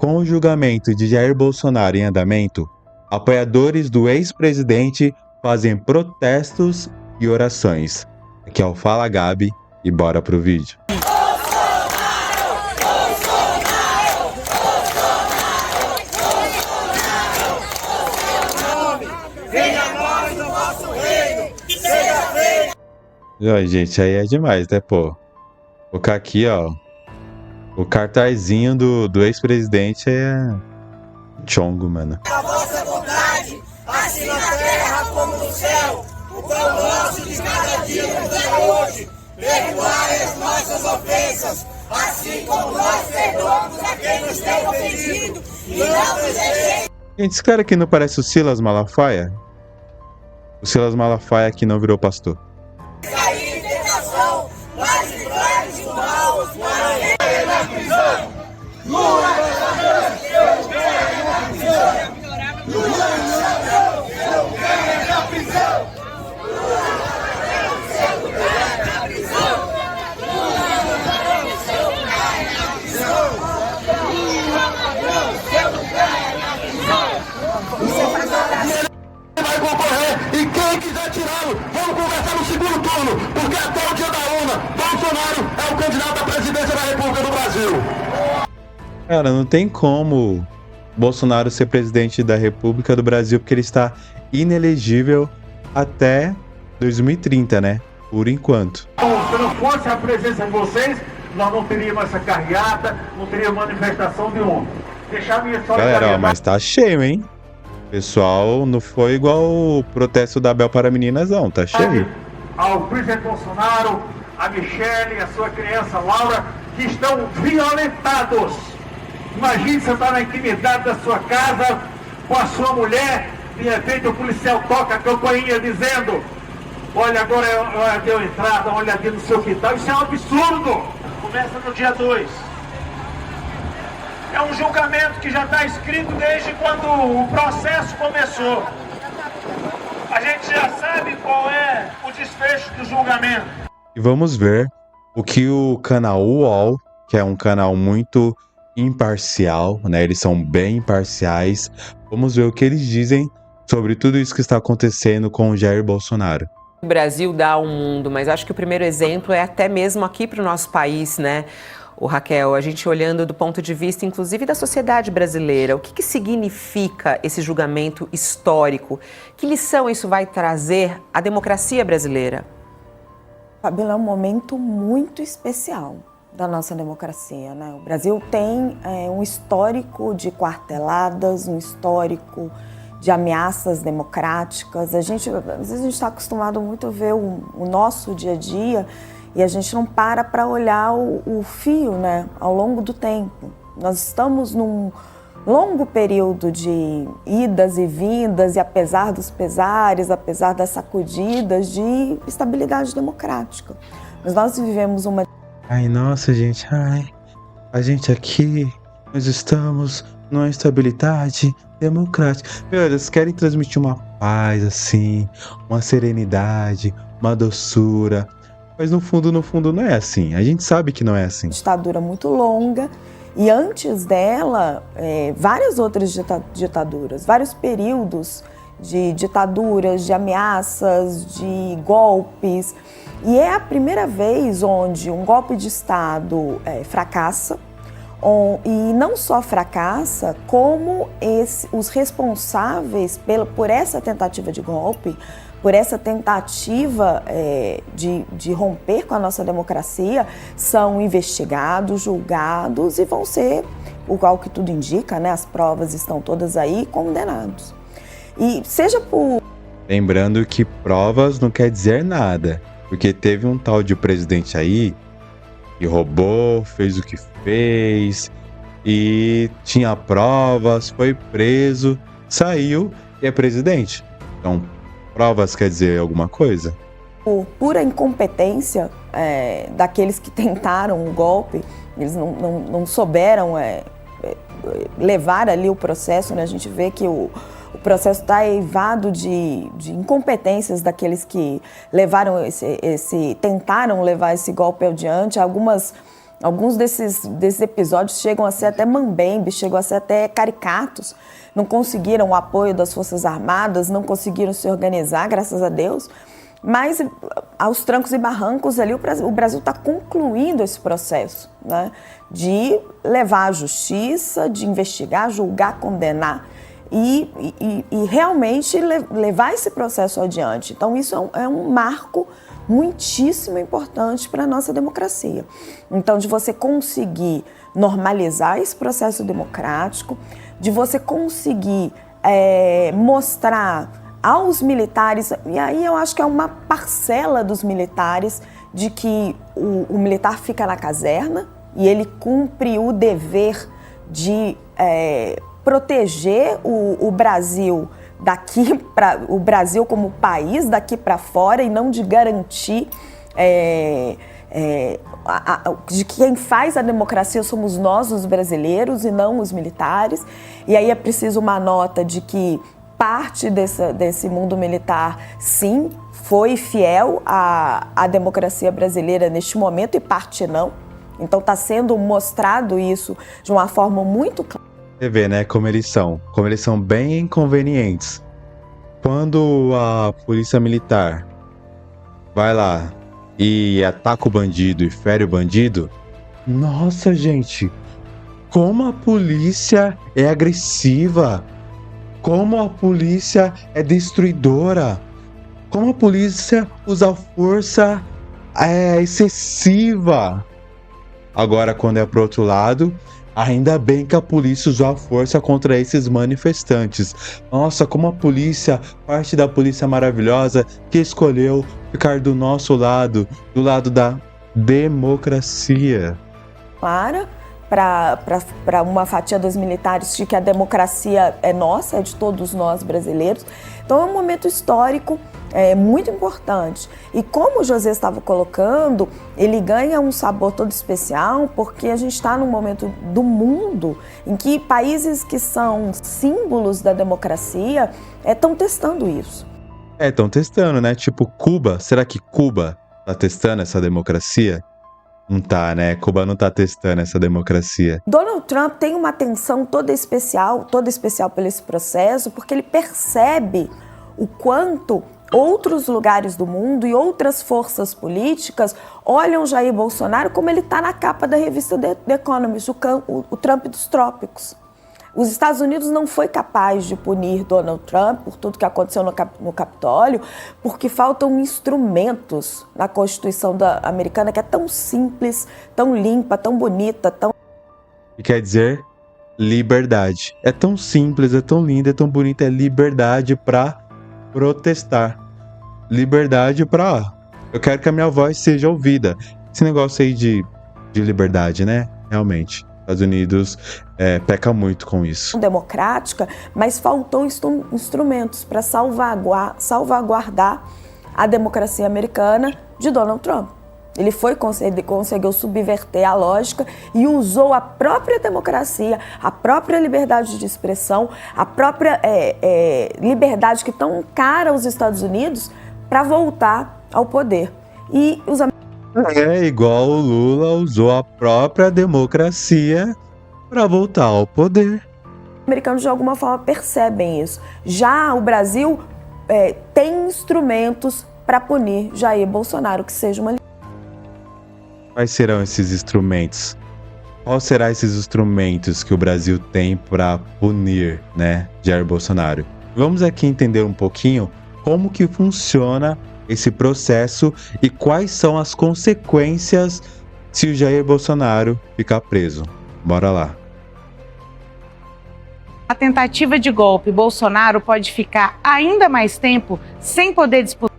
Com o julgamento de Jair Bolsonaro em andamento, apoiadores do ex-presidente fazem protestos e orações. Aqui é o Fala Gabi e bora pro vídeo. Ai, gente, aí é demais, né, pô? Vou colocar aqui, ó. O cartazinho do ex-presidente é chongo, mano. A vossa vontade, assim na terra como no céu. O pão nosso de cada dia nos dai hoje. Perdoai as nossas ofensas, assim como nós perdoamos a quem nos tem ofendido. E não nos deixeis. Gente, esse cara aqui não parece o Silas Malafaia? O Silas Malafaia que não virou pastor. Cair em tentação, mas livrai-nos do mal. Na prisão, Lula eu quero na prisão. Lula eu quero na prisão. Vai concorrer e quem quiser tirá-lo, vamos conversar no segundo turno, porque até o dia da urna, Bolsonaro é o candidato à presidência da República do Brasil. Cara, não tem como Bolsonaro ser presidente da República do Brasil porque ele está inelegível até 2030, né? Por enquanto. Se não fosse a presença de vocês, nós não teríamos essa carreata, não teríamos manifestação nenhuma. Deixar minha Galera, ó, mas tá cheio, hein? Pessoal, não foi igual o protesto da Bel para meninas, não. Tá cheio. Ao presidente Bolsonaro, a Michele, a sua criança Laura, que estão violentados. Imagine você estar na intimidade da sua casa com a sua mulher, de repente o policial toca a campainha dizendo: olha, agora é hora de eu entrar, dá uma olhadinha no seu quintal. Isso é um absurdo. Começa no dia 2. É um julgamento que já está escrito desde quando o processo começou. A gente já sabe qual é o desfecho do julgamento. E vamos ver o que o canal UOL, que é um canal muito imparcial, né? Eles são bem imparciais. Vamos ver o que eles dizem sobre tudo isso que está acontecendo com o Jair Bolsonaro. O Brasil dá ao mundo, mas acho que o primeiro exemplo é até mesmo aqui para o nosso país, né? O Raquel, a gente olhando do ponto de vista, inclusive, da sociedade brasileira, o que significa esse julgamento histórico? Que lição isso vai trazer à democracia brasileira? Fabíola, é um momento muito especial da nossa democracia, né? O Brasil tem um histórico de quarteladas, um histórico de ameaças democráticas. Às vezes a gente está acostumado muito a ver o nosso dia a dia e a gente não para olhar o fio, né, ao longo do tempo. Nós estamos num longo período de idas e vindas e apesar dos pesares, apesar das sacudidas, de estabilidade democrática. Mas nós vivemos uma... Ai, nossa, gente, ai, a gente aqui, nós estamos numa estabilidade democrática. Meu, eles querem transmitir uma paz, assim, uma serenidade, uma doçura. Mas no fundo não é assim. A gente sabe que não é assim. Ditadura muito longa e antes dela, várias outras ditaduras, vários períodos de ditaduras, de ameaças, de golpes. E é a primeira vez onde um golpe de Estado fracassa, e não só fracassa, como os responsáveis por essa tentativa de golpe, por essa tentativa de romper com a nossa democracia, são investigados, julgados e vão ser, o que tudo indica, né, as provas estão todas aí, condenados. E seja por... Lembrando que provas não quer dizer nada, porque teve um tal de presidente aí que roubou, fez o que fez e tinha provas, foi preso, saiu e é presidente. Então, provas quer dizer alguma coisa? Por pura incompetência daqueles que tentaram o golpe, eles não souberam levar ali o processo, né? A gente vê que o processo está eivado de incompetências daqueles que levaram tentaram levar esse golpe adiante. Algumas Alguns desses episódios chegam a ser até mambembes, chegam a ser até caricatos. Não conseguiram o apoio das Forças Armadas, não conseguiram se organizar, graças a Deus. Mas, aos trancos e barrancos, ali o Brasil está concluindo esse processo, né, de levar à justiça, de investigar, julgar, condenar e realmente levar esse processo adiante. Então, isso é um marco muitíssimo importante para a nossa democracia. Então, de você conseguir normalizar esse processo democrático, de você conseguir mostrar aos militares, e aí eu acho que é uma parcela dos militares, de que o militar fica na caserna e ele cumpre o dever de proteger o Brasil daqui para o Brasil como país daqui para fora, e não de garantir de que quem faz a democracia somos nós, os brasileiros, e não os militares. E aí é preciso uma nota de que parte desse mundo militar, sim, foi fiel à democracia brasileira neste momento, e parte não. Então está sendo mostrado isso de uma forma muito clara. Você vê, né, como eles são bem inconvenientes. Quando a polícia militar vai lá e ataca o bandido e fere o bandido, nossa, gente, como a polícia é agressiva, como a polícia é destruidora, como a polícia usa força excessiva. Agora, quando é pro outro lado, ainda bem que a polícia usou a força contra esses manifestantes. Nossa, como a polícia, parte da polícia maravilhosa, que escolheu ficar do nosso lado, do lado da democracia. Para uma fatia dos militares, de que a democracia é nossa, é de todos nós brasileiros. Então é um momento histórico muito importante. E como o José estava colocando, ele ganha um sabor todo especial, porque a gente está num momento do mundo em que países que são símbolos da democracia estão testando isso. Estão testando, né? Tipo Cuba. Será que Cuba está testando essa democracia? Não tá, né? Cuba não tá testando essa democracia. Donald Trump tem uma atenção toda especial por esse processo, porque ele percebe o quanto outros lugares do mundo e outras forças políticas olham Jair Bolsonaro como ele está na capa da revista The Economist, o Trump dos trópicos. Os Estados Unidos não foi capaz de punir Donald Trump por tudo que aconteceu no Capitólio, porque faltam instrumentos na Constituição americana, que é tão simples, tão limpa, tão bonita, tão... E quer dizer, liberdade. É tão simples, é tão linda, é tão bonita, é liberdade para protestar. Liberdade para... Eu quero que a minha voz seja ouvida. Esse negócio aí de liberdade, né? Realmente. Estados Unidos peca muito com isso. Democrática, mas faltou instrumentos para salvaguardar a democracia americana de Donald Trump. Ele conseguiu subverter a lógica e usou a própria democracia, a própria liberdade de expressão, a própria liberdade que tão cara aos Estados Unidos para voltar ao poder. E os igual o Lula usou a própria democracia para voltar ao poder. Os americanos de alguma forma percebem isso. Já o Brasil tem instrumentos para punir Jair Bolsonaro, que seja uma... Quais serão esses instrumentos? Quais serão esses instrumentos que o Brasil tem para punir, né, Jair Bolsonaro? Vamos aqui entender um pouquinho como que funciona esse processo e quais são as consequências se o Jair Bolsonaro ficar preso. Bora lá. A tentativa de golpe, Bolsonaro pode ficar ainda mais tempo sem poder disputar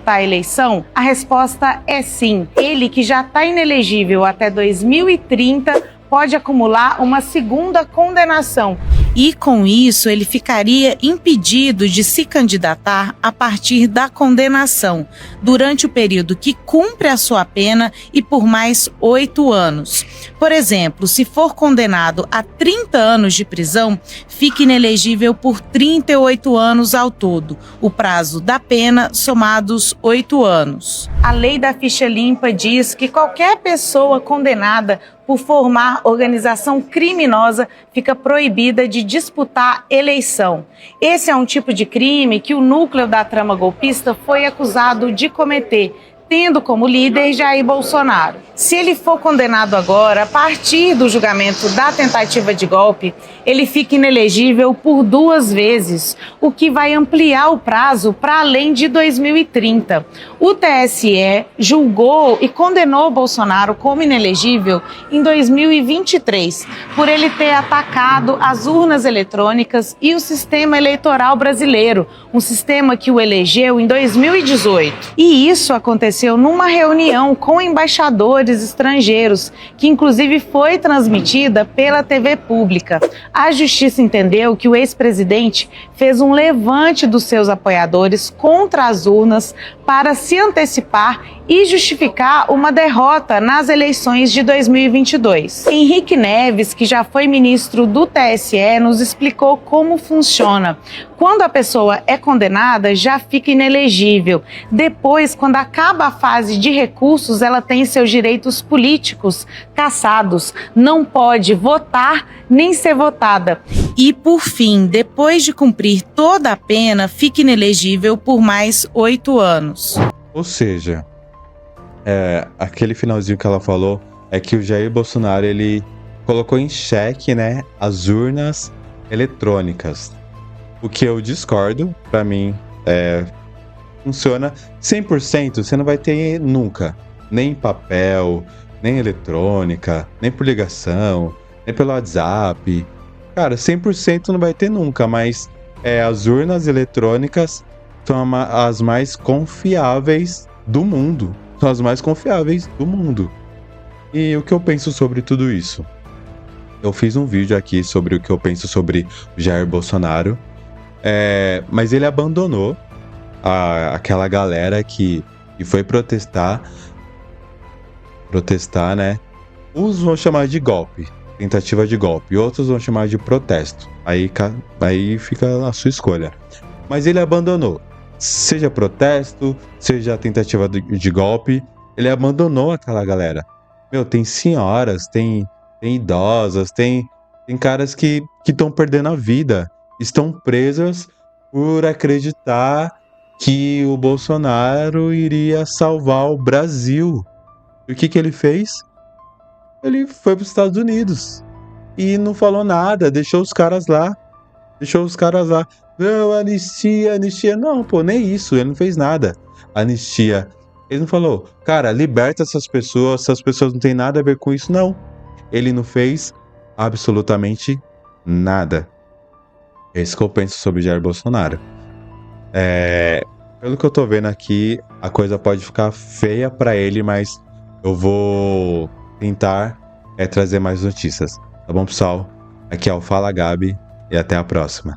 a eleição? A resposta é sim. Ele, que já está inelegível até 2030, pode acumular uma segunda condenação. E, com isso, ele ficaria impedido de se candidatar a partir da condenação, durante o período que cumpre a sua pena e por mais 8 anos. Por exemplo, se for condenado a 30 anos de prisão, fica inelegível por 38 anos ao todo, o prazo da pena somados 8 anos. A lei da ficha limpa diz que qualquer pessoa condenada por formar organização criminosa fica proibida de disputar eleição. Esse é um tipo de crime que o núcleo da trama golpista foi acusado de cometer, tendo como líder Jair Bolsonaro. Se ele for condenado agora, a partir do julgamento da tentativa de golpe, ele fica inelegível por 2 vezes, o que vai ampliar o prazo para além de 2030. O TSE julgou e condenou Bolsonaro como inelegível em 2023, por ele ter atacado as urnas eletrônicas e o sistema eleitoral brasileiro, um sistema que o elegeu em 2018. E isso aconteceu numa reunião com embaixadores estrangeiros, que inclusive foi transmitida pela TV pública. A justiça entendeu que o ex-presidente fez um levante dos seus apoiadores contra as urnas para se antecipar e justificar uma derrota nas eleições de 2022. Henrique Neves, que já foi ministro do TSE, nos explicou como funciona. Quando a pessoa é condenada, já fica inelegível. Depois, quando acaba a fase de recursos, ela tem seus direitos políticos cassados. Não pode votar nem ser votada. E, por fim, depois de cumprir toda a pena, fica inelegível por mais 8 anos. Ou seja, aquele finalzinho que ela falou é que o Jair Bolsonaro, ele colocou em xeque, né, as urnas eletrônicas. O que eu discordo, pra mim, funciona 100%, você não vai ter nunca, nem papel, nem eletrônica, nem por ligação, nem pelo WhatsApp. Cara, 100% não vai ter nunca, mas as urnas eletrônicas são as mais confiáveis do mundo. São as mais confiáveis do mundo. E o que eu penso sobre tudo isso? Eu fiz um vídeo aqui sobre o que eu penso sobre o Jair Bolsonaro. Mas ele abandonou aquela galera que foi protestar, né? Uns vão chamar de golpe, tentativa de golpe, e outros vão chamar de protesto. Aí fica a sua escolha. Mas ele abandonou. Seja protesto, seja tentativa de golpe, ele abandonou aquela galera. Meu, tem senhoras, tem idosas, tem caras que estão perdendo a vida. Estão presas por acreditar que o Bolsonaro iria salvar o Brasil. E o que ele fez? Ele foi para os Estados Unidos e não falou nada, deixou os caras lá. Não, anistia. Não, pô, nem isso, ele não fez nada. Anistia. Ele não falou, cara, liberta essas pessoas não têm nada a ver com isso, não. Ele não fez absolutamente nada. É isso que eu penso sobre Jair Bolsonaro. Pelo que eu tô vendo aqui, a coisa pode ficar feia pra ele, mas eu vou tentar trazer mais notícias. Tá bom, pessoal? Aqui é o Fala Gabi e até a próxima.